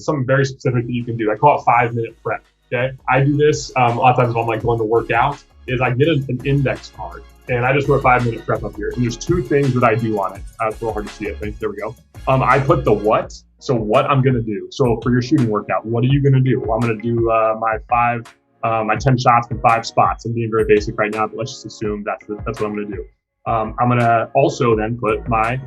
something very specific that you can do. I call it 5-minute prep. Okay, I do this a lot of times if I'm like going to work out. Is I get an index card and I just wrote 5-minute prep up here. And there's two things that I do on it. It's a little hard to see it. There we go. I put the what. So what I'm gonna do. So for your shooting workout, what are you gonna do? Well, I'm gonna do my 10 shots from 5 spots. I'm being very basic right now, but let's just assume that's what I'm gonna do. I'm gonna also then put my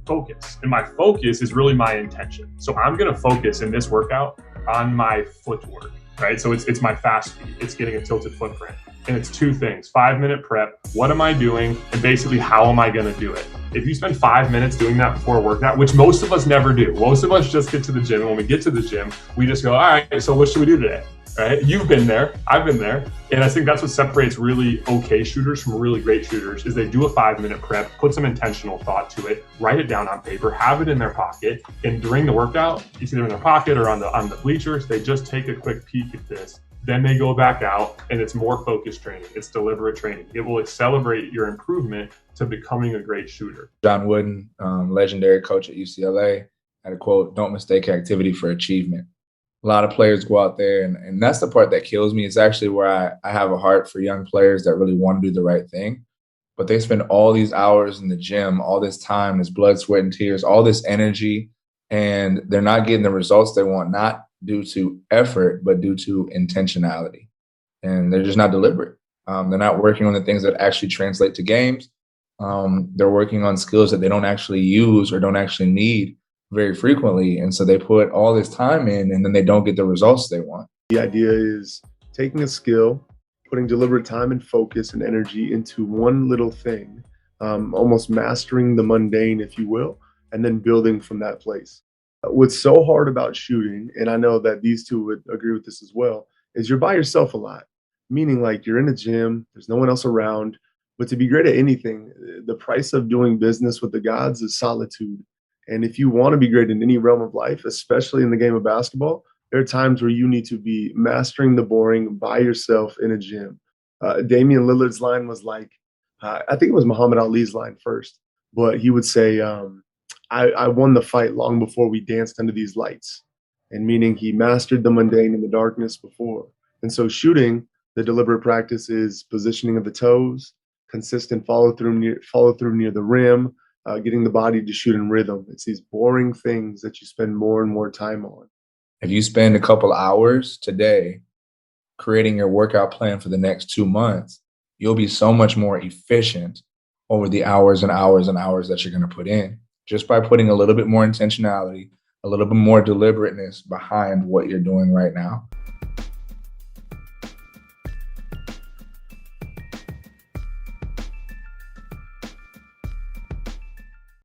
focus, and my focus is really my intention. So I'm gonna focus in this workout on my footwork, right? So it's my fast feet. It's getting a tilted footprint. And it's two things: 5-minute prep, what am I doing, and basically how am I going to do it. If you spend 5 minutes doing that before a workout, which most of us never do, most of us just get to the gym, and when we get to the gym, we just go, all right, so what should we do today? Right? You've been there, I've been there, and I think that's what separates really okay shooters from really great shooters is they do a 5-minute prep, put some intentional thought to it, write it down on paper, have it in their pocket, and during the workout, it's either in their pocket or on the bleachers, they just take a quick peek at this. Then they go back out and it's more focused training. It's deliberate training. It will accelerate your improvement to becoming a great shooter. John Wooden, legendary coach at UCLA, had a quote, "Don't mistake activity for achievement." A lot of players go out there, and that's the part that kills me. It's actually where I have a heart for young players that really want to do the right thing. But they spend all these hours in the gym, all this time, this blood, sweat, and tears, all this energy, and they're not getting the results they want, not due to effort, but due to intentionality. And they're just not deliberate. They're not working on the things that actually translate to games. They're working on skills that they don't actually use or don't actually need very frequently. And so they put all this time in and then they don't get the results they want. The idea is taking a skill, putting deliberate time and focus and energy into one little thing, almost mastering the mundane, if you will, and then building from that place. What's so hard about shooting, and I know that these two would agree with this as well, is you're by yourself a lot. Meaning like you're in a gym, there's no one else around. But to be great at anything, the price of doing business with the gods is solitude. And if you want to be great in any realm of life, especially in the game of basketball, there are times where you need to be mastering the boring by yourself in a gym. Damian Lillard's line was like, I think it was Muhammad Ali's line first, but he would say, I won the fight long before we danced under these lights. And meaning he mastered the mundane in the darkness before. And so shooting, the deliberate practice is positioning of the toes, consistent follow through near the rim, getting the body to shoot in rhythm. It's these boring things that you spend more and more time on. If you spend a couple hours today creating your workout plan for the next 2 months, you'll be so much more efficient over the hours and hours and hours that you're going to put in, just by putting a little bit more intentionality, a little bit more deliberateness behind what you're doing right now.